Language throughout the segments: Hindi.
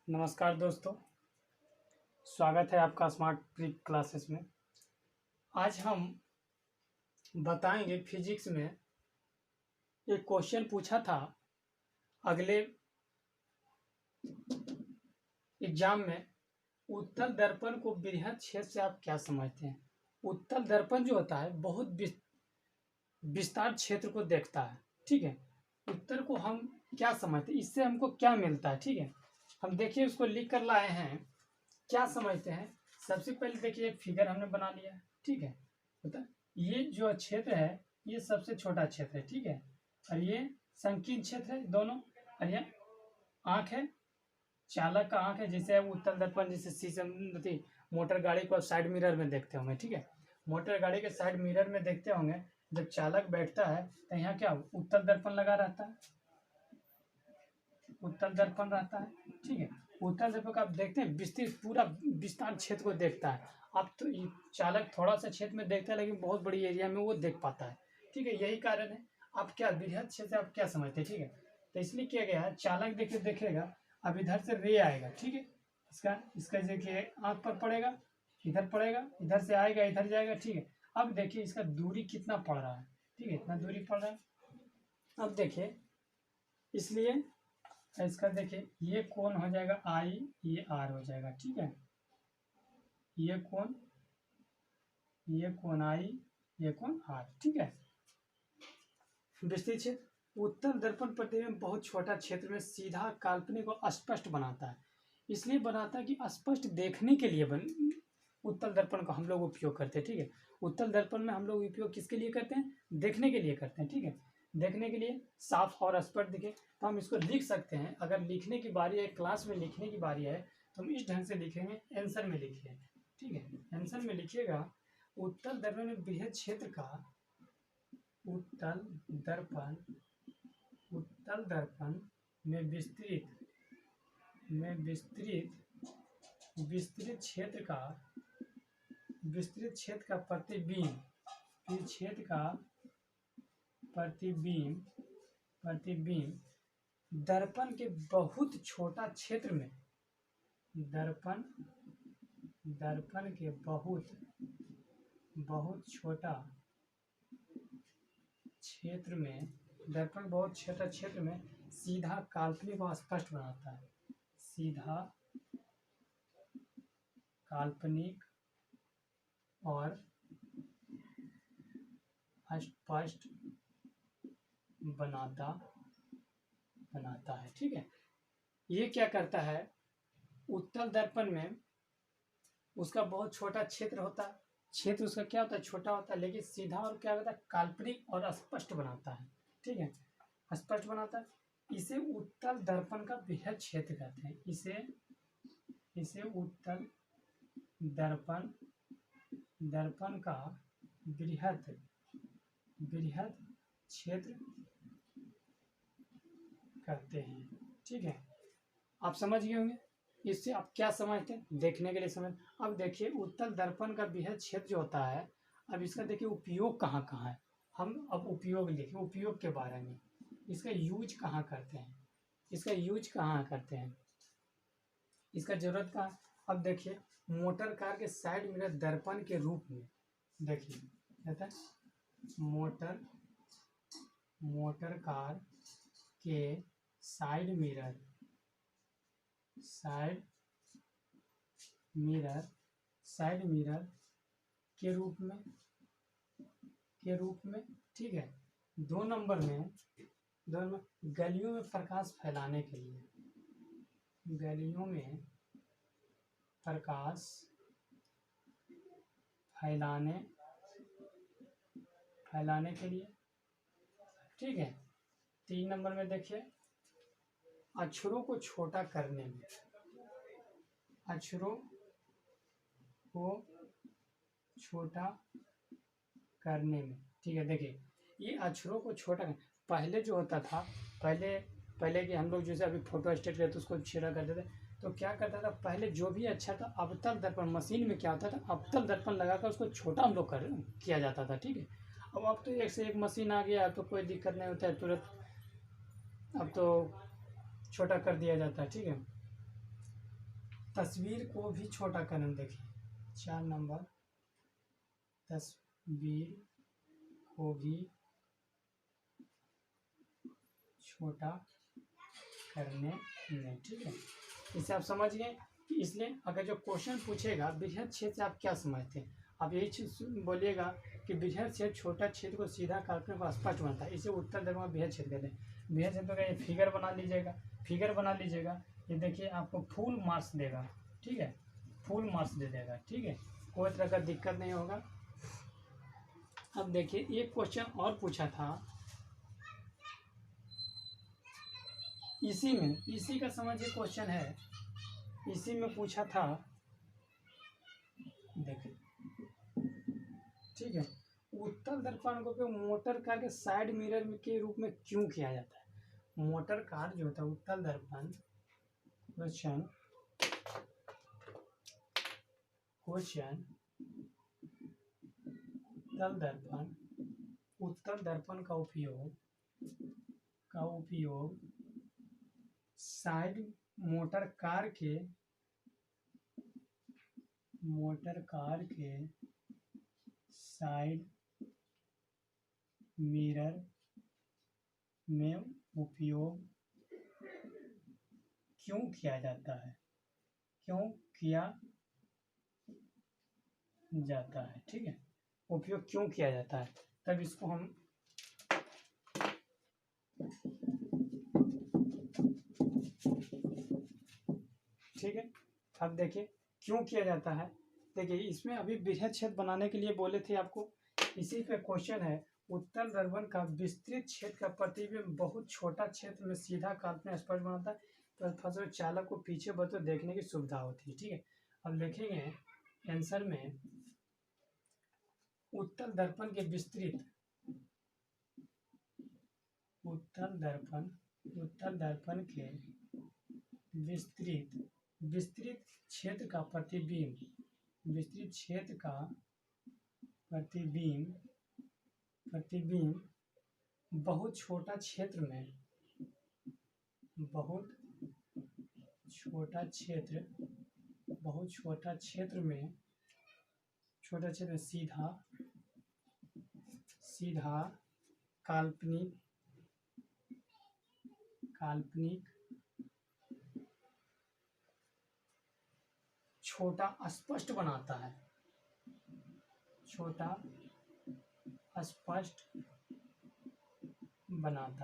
नमस्कार दोस्तों, स्वागत है आपका स्मार्ट ट्रिक क्लासेस में। आज हम बताएंगे फिजिक्स में एक क्वेश्चन पूछा था अगले एग्जाम में। उत्तल दर्पण को बृहद क्षेत्र से आप क्या समझते हैं? उत्तल दर्पण जो होता है बहुत विस्तार क्षेत्र को देखता है, ठीक है। उत्तर को हम क्या समझते हैं, इससे हमको क्या मिलता है, ठीक है। हम देखिए उसको लिख कर लाए हैं, क्या समझते हैं। सबसे पहले देखिए एक फिगर हमने बना लिया है, ठीक है। बता, ये जो क्षेत्र है ये सबसे छोटा क्षेत्र है, ठीक है। और ये संकीर्ण क्षेत्र है दोनों। और ये आँख है, चालक का आँख है, जैसे उत्तल दर्पण जैसे शीशम मोटर गाड़ी को साइड मिरर में देखते होंगे, ठीक है। मोटर गाड़ी के साइड मिरर में देखते होंगे, जब चालक बैठता है तो यहाँ क्या उत्तल दर्पण लगा रहता है, उत्तल दर्पण रहता है, ठीक है। उत्तल दर्पण का आप देखते हैं विस्तृत पूरा विस्तार क्षेत्र को देखता है। अब तो चालक थोड़ा सा क्षेत्र में देखता है लेकिन बहुत बड़ी एरिया में वो देख पाता है, ठीक है। यही कारण है। आप क्या बृहद क्षेत्र आप क्या समझते हैं, ठीक है। तो इसलिए किया गया है, चालक देखिए देखेगा, अब इधर से रे आएगा, ठीक है। इसका इसका देखिए आँख पर पड़ेगा, इधर पड़ेगा, इधर से आएगा, इधर जाएगा, ठीक है। अब देखिए इसका दूरी कितना पड़ रहा है, ठीक है, इतना दूरी पड़ रहा है। अब देखिए इसलिए इसका देखिए ये कोण हो जाएगा आई, ये आर हो जाएगा, ठीक है। ये कोण आई, ये कोण आर, ठीक है। विस्तृत क्षेत्र उत्तल दर्पण प्रतिबिंब बहुत छोटा क्षेत्र में सीधा काल्पनिक और अस्पष्ट बनाता है। इसलिए बनाता है कि स्पष्ट देखने के लिए उत्तल दर्पण का हम लोग उपयोग करते हैं, ठीक है। उत्तल दर्पण में हम लोग उपयोग किसके लिए करते हैं? देखने के लिए करते हैं, ठीक है। देखने के लिए साफ और स्पष्ट दिखे तो हम इसको लिख सकते हैं। अगर लिखने की बारी है, क्लास में लिखने की बारी है, तो हम इस ढंग से लिखेंगे। आंसर में लिखिए, ठीक है। आंसर में लिखिएगा उत्तल दर्पण में बृहद क्षेत्र का उत्तल दर्पण में विस्तृत क्षेत्र का प्रतिबिंब दर्पण के बहुत छोटा क्षेत्र में दर्पण के बहुत छोटा क्षेत्र में दर्पण बहुत छोटा क्षेत्र में सीधा काल्पनिक और स्पष्ट बनाता है। सीधा काल्पनिक और स्पष्ट बनाता है, ठीक है। ये क्या करता है, उत्तल दर्पण में उसका बहुत छोटा क्षेत्र होता है, क्षेत्र उसका क्या होता है, छोटा होता है, लेकिन सीधा और क्या होता है, काल्पनिक और स्पष्ट बनाता है, ठीक है। स्पष्ट बनाता है। इसे उत्तल दर्पण का बृहद क्षेत्र कहते हैं। इसे उत्तल दर्पण का बृहद क्षेत्र कहते हैं, ठीक है। आप समझ गए होंगे। इससे आप क्या समझते हैं, देखने के लिए समझ। अब देखिए उत्तल दर्पण का बृहद क्षेत्र जो होता है, अब इसका देखिए उपयोग कहाँ कहाँ है। हम अब उपयोग लिखें, उपयोग के बारे में। इसका यूज कहाँ करते हैं, इसका जरूरत कहाँ। अब देखिए मोटर कार के साइड मिरर दर्पण के रूप में, देखिए कहता है मोटर कार के साइड मिरर के रूप में, ठीक है। 2 नंबर में गलियों में प्रकाश फैलाने के लिए, फैलाने के लिए, ठीक है। 3 नंबर में देखिए अक्षरों को छोटा करने में, ठीक है। देखिए ये अक्षरों को छोटा पहले जो होता था, पहले कि हम लोग जैसे अभी फोटो स्टेट करते उसको छेड़ा करते थे, तो क्या करता था पहले जो भी अच्छा था, अवतल दर्पण मशीन में क्या होता था, अवतल दर्पण लगाकर उसको छोटा हम लोग किया जाता था, ठीक है। अब तो एक से एक मशीन आ गया, तो कोई दिक्कत नहीं होता है, तुरंत अब तो छोटा कर दिया जाता है, ठीक है। तस्वीर को भी छोटा करना। देखिए 4 नंबर, तस्वीर को भी छोटा करने में। ठीक है, इसे आप समझ गए। इसलिए अगर जो क्वेश्चन पूछेगा बृहद क्षेत्र से आप क्या समझते हैं, आप यही चीज बोलिएगा कि बृहद क्षेत्र छोटा क्षेत्र को सीधा काटने को स्पष्ट बनता है, इसे उत्तर धर्म बृहद क्षेत्र कहते हैं। बृहद क्षेत्र का ये फिगर बना लीजिएगा, फिगर बना लीजिएगा। ये देखिए आपको फुल मार्क्स देगा। ठीक है, फुल मार्क्स दे देगा। ठीक है, कोई तरह का दिक्कत नहीं होगा। अब देखिए एक क्वेश्चन और पूछा था इसी में, इसी का समझिए क्वेश्चन है, इसी में पूछा था। देखिए ठीक है, उत्तल दर्पण को उपयोग मोटर कार के साइड मिरर के रूप में क्यों किया जाता है। मोटर कार जो होता है उत्तल दर्पण, क्वेश्चन उत्तल दर्पण का उपयोग साइड मोटर कार के साइड मिरर में उपयोग क्यों किया जाता है, क्यों किया जाता है। ठीक है, उपयोग क्यों किया जाता है, तब इसको हम ठीक है। अब देखिए क्यों किया जाता है। देखिए इसमें अभी बृहद क्षेत्र बनाने के लिए बोले थे आपको, इसी पे क्वेश्चन है। उत्तल दर्पण का विस्तृत क्षेत्र का प्रतिबिंब बहुत छोटा क्षेत्र में सीधा काल्पनिक स्पष्ट बनाता है, तो फसल चालक को पीछे बतो देखने की सुविधा होती है। ठीक है, अब देखेंगे आंसर में उत्तल दर्पण के विस्तृत के विस्तृत क्षेत्र का प्रतिबिंब बहुत छोटा क्षेत्र में सीधा काल्पनिक छोटा स्पष्ट बनाता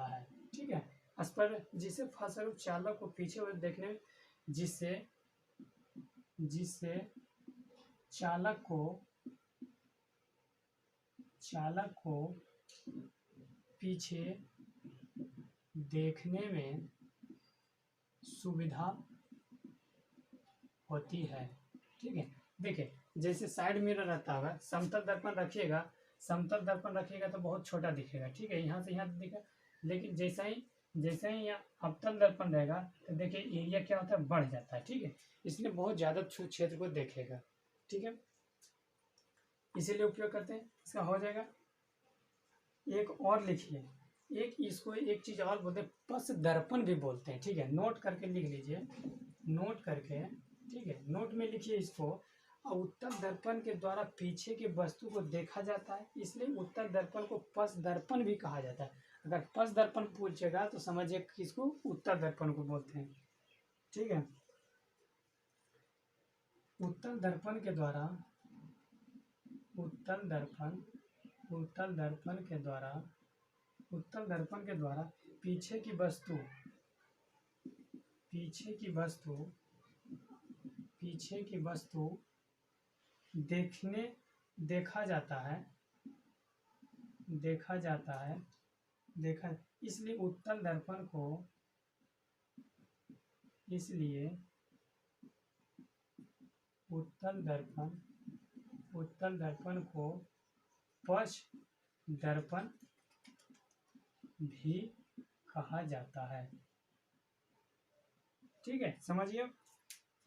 है, ठीक है, स्पष्ट, जिसे फलस्वरूप चालक को पीछे देखने, जिससे चालक को पीछे देखने में सुविधा होती है। ठीक है, देखिए जैसे साइड मिरर रहता है, समतल दर्पण रखिएगा तो बहुत छोटा दिखेगा। ठीक है, यहाँ से यहाँ दिखेगा, लेकिन जैसे ही यहाँ अवतल दर्पण रहेगा तो देखिए एरिया क्या होता है, बढ़ जाता है। ठीक है, इसलिए बहुत ज़्यादा क्षेत्र को देखेगा। ठीक है, इसीलिए उपयोग करते हैं। इसका हो जाएगा। एक और लिखिए, इसको एक चीज़ और बोलते हैं, पस दर्पण भी बोलते हैं। ठीक है, नोट करके लिख लीजिए, नोट करके। ठीक है, नोट में लिखिए इसको। उत्तल दर्पण के द्वारा पीछे की वस्तु को देखा जाता है, इसलिए उत्तल दर्पण को पस दर्पण भी कहा जाता है। अगर पस दर्पण पूछेगा तो समझिए किसको, उत्तल दर्पण को बोलते हैं। ठीक है, उत्तल दर्पण के द्वारा पीछे की वस्तु देखा जाता है, इसलिए उत्तल दर्पण को पश दर्पण भी कहा जाता है। ठीक है, समझिए,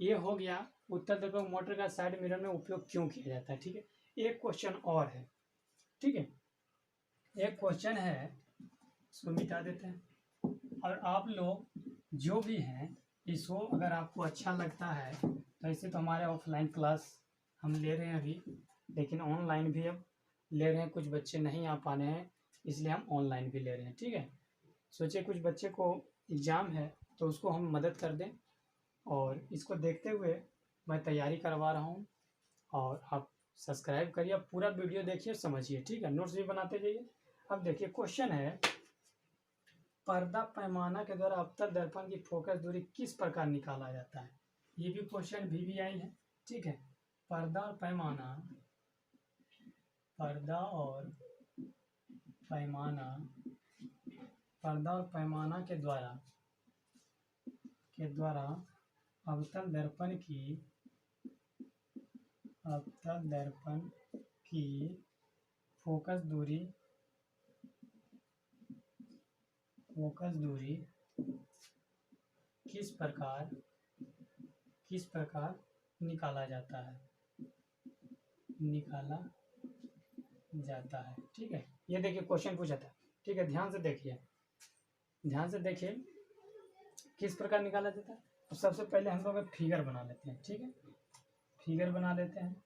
ये हो गया उत्तल दर्पण मोटर का साइड मिरर में उपयोग क्यों किया जाता है। ठीक है, एक क्वेश्चन और है। ठीक है, एक क्वेश्चन है, इसको मिटा देते हैं। और आप लोग जो भी हैं इसको अगर आपको अच्छा लगता है तो ऐसे तो हमारे ऑफलाइन क्लास हम ले रहे हैं अभी, लेकिन ऑनलाइन भी अब ले रहे हैं। कुछ बच्चे नहीं आ पा रहे हैं, इसलिए हम ऑनलाइन भी ले रहे हैं। ठीक है, सोचिए कुछ बच्चे को एग्ज़ाम है तो उसको हम मदद कर दें, और इसको देखते हुए मैं तैयारी करवा रहा हूँ। और आप सब्सक्राइब करिए, आप पूरा वीडियो देखिए, समझिए। ठीक है, नोट्स भी बनाते जाइए। अब देखिए क्वेश्चन है, पर्दा पैमाना के द्वारा अवतल दर्पण की फोकस दूरी किस प्रकार निकाला जाता है। ये भी क्वेश्चन VVI है। ठीक है, पर्दा और पैमाना, पर्दा और पैमाना, पर्दा और पैमाना के द्वारा अवतल दर्पण की फोकस दूरी किस प्रकार निकाला जाता है। ठीक है, ये देखिए क्वेश्चन पूछा था। ठीक है, ध्यान से देखिए किस प्रकार निकाला जाता है। तो सबसे पहले हम लोग फिगर बना लेते हैं। ठीक है, फिगर बना लेते हैं।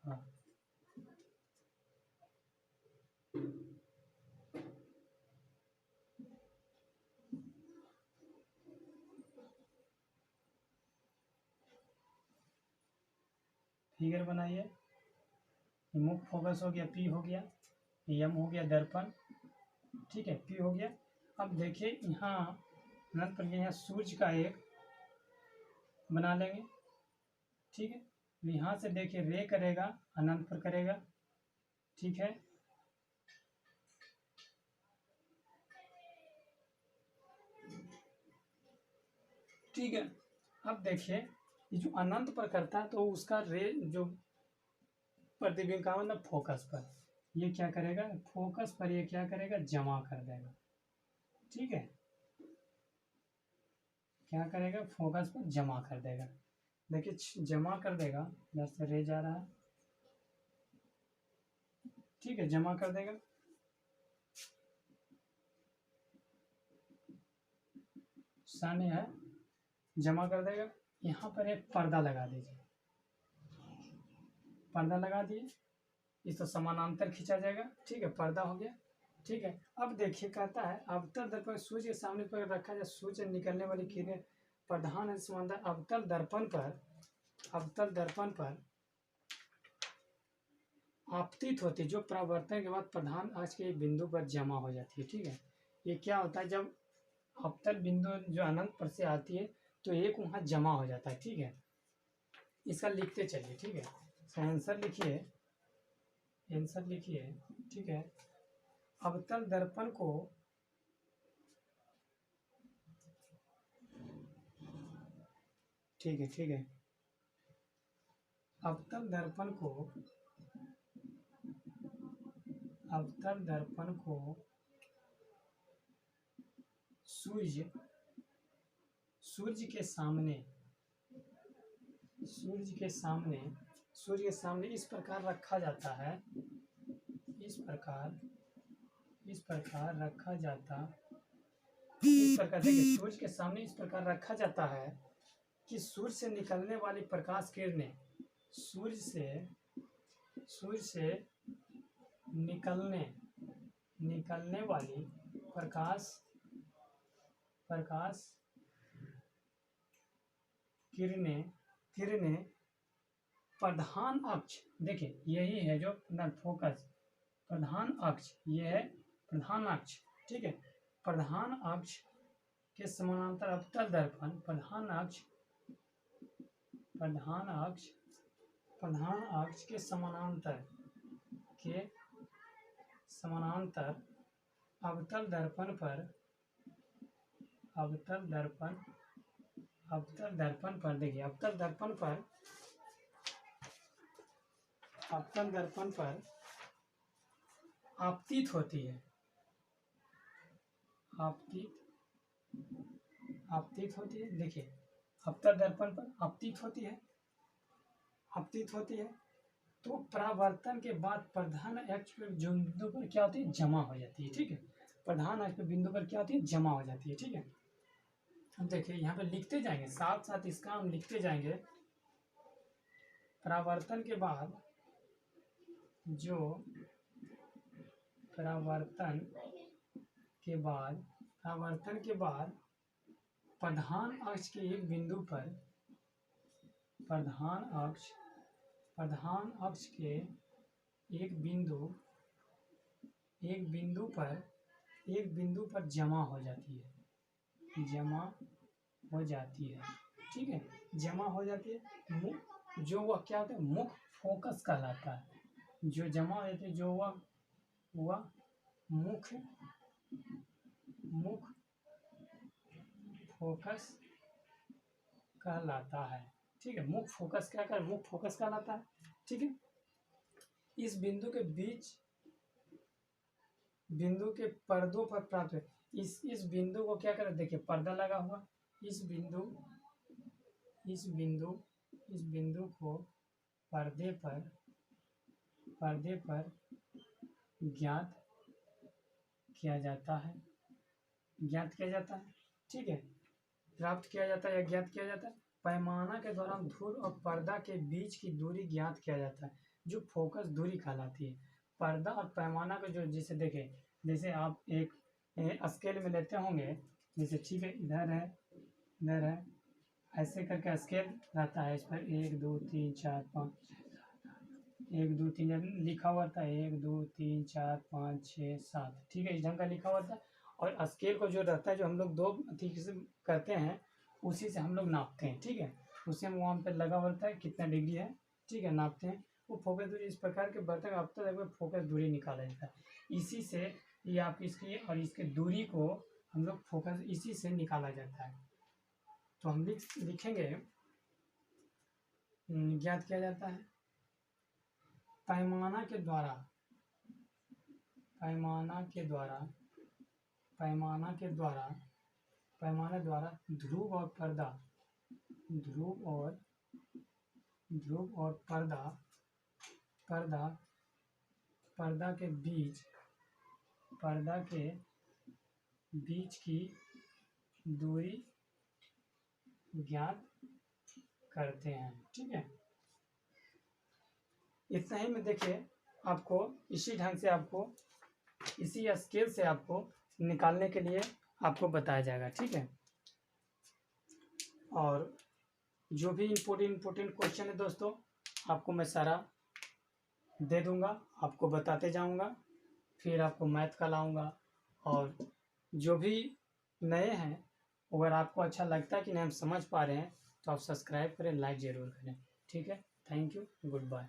हाँ, फिगर बनाइए। मुख्य फोकस हो गया, P हो गया, M हो गया दर्पण। ठीक है, P हो गया। अब देखिए यहाँ अनंत पर यहाँ सूर्य का एक बना लेंगे। ठीक है, यहाँ से देखिए रे करेगा, अनंत पर करेगा। ठीक है, ठीक है। अब देखिए ये जो अनंत पर करता है तो उसका रे जो प्रतिबिंब का मतलब फोकस पर, ये क्या करेगा, फोकस पर ये क्या करेगा, जमा कर देगा। ठीक है, क्या करेगा, फोकस पर जमा कर देगा। देखिए जमा कर देगा, इधर से रे जा रहा है। ठीक है, जमा कर देगा। सामने है, जमा कर देगा। यहाँ पर एक पर्दा लगा दीजिए, पर्दा लगा दिए, इस तो समानांतर खींचा जाएगा। ठीक है, पर्दा हो गया। ठीक है, अब देखिए कहता है अवतल दर्पण सूर्य के सामने पर रखा जाए, सूर्य से निकलने वाली किरणें प्रधान समानांतर अवतल दर्पण पर आपतित होती है, जो परावर्तन के बाद प्रधान अक्ष के एक बिंदु पर जमा हो जाती है। ठीक है, ये क्या होता है, जब अवतल बिंदु जो अनंत पर से आती है तो एक वहाँ जमा हो जाता है। ठीक है, इसका लिखते चलिए। ठीक है, आंसर लिखिए, ठीक है, अवतल दर्पण को ठीक है, अवतल दर्पण को सूर्य के सामने इस प्रकार रखा जाता है, इस प्रकार देखिए सूर्य के सामने इस प्रकार रखा जाता है कि सूर्य से निकलने वाली प्रकाश किरणें सूर्य से निकलने वाली प्रकाश किरणें प्रधान अक्ष, देखिए यही है जो फोकस, प्रधान अक्ष, ये है प्रधान अक्ष। ठीक है, प्रधान अक्ष के समानांतर अवतल दर्पण प्रधान अक्ष के समानांतर अवतल दर्पण पर देखिए अवतल दर्पण पर आपतित होती है, देखिए अवतल दर्पण पर आपतित होती है तो परावर्तन के बाद प्रधान अक्ष पर बिंदु पर क्या होती है, जमा हो जाती है। ठीक है, प्रधान अक्ष पर बिंदु पर क्या होती है, जमा हो जाती है। ठीक है, हम देखिए यहाँ पे लिखते जाएंगे, साथ साथ इसका हम लिखते जाएंगे। परावर्तन के बाद जो परावर्तन के बाद प्रधान अक्ष के एक बिंदु पर प्रधान अक्ष के एक बिंदु पर जमा हो जाती है, ठीक है। जमा हो जाती है, जो वह क्या होता है, मुख्य फोकस कहलाता है। जो जमा हो जाती है, जो वह मुख्य फोकस कहलाता है, ठीक है। मुख्य फोकस मुख्य फोकस कहलाता है, ठीक है। इस बिंदु के पर्दों पर प्राप्त है। इस बिंदु को क्या करें, देखिए पर्दा लगा हुआ, इस बिंदु को पर्दे पर ज्ञात किया जाता है, ठीक है। प्राप्त किया जाता है या ज्ञात किया जाता है। पैमाना के दौरान धूल और पर्दा के बीच की दूरी ज्ञात किया जाता है, जो फोकस दूरी कहलाती है। पर्दा और पैमाना को जो जिसे देखें, जैसे आप एक स्केल में लेते होंगे, जैसे ठीक है, इधर है, ऐसे करके स्केल रहता है, इस पर 1 2 3 4 5 1 2 3 लिखा हुआ था, 1 2 3 4 5 6 7, ठीक है, इस ढंग का लिखा हुआ था। और स्केल को जो रहता है, जो हम लोग 2 ठीक से करते हैं, उसी से हम लोग नापते हैं, ठीक है। उसे हम वहाँ पे लगा होता है कितना डिग्री है, ठीक है, नापते हैं। वो फोकस दूरी इस प्रकार के बर्तन अब तक फोकस दूरी निकाला जाता है। इसी से ये आप इसकी और इसके दूरी को हम लोग फोकस इसी से निकाला जाता है। तो हम लिखेंगे, ज्ञात किया जाता है पैमाना द्वारा ध्रुव और पर्दा के बीच की दूरी ज्ञात करते हैं, ठीक है। इतना ही में देखिए, आपको इसी ढंग से इसी स्केल से आपको निकालने के लिए आपको बताया जाएगा, ठीक है। और जो भी इम्पोर्टेंट क्वेश्चन है दोस्तों, आपको मैं सारा दे दूंगा, आपको बताते जाऊंगा, फिर आपको मैथ का लाऊंगा। और जो भी नए हैं, अगर आपको अच्छा लगता है कि नहीं हम समझ पा रहे हैं, तो आप सब्सक्राइब करें, लाइक ज़रूर करें, ठीक है। Thank you, good bye.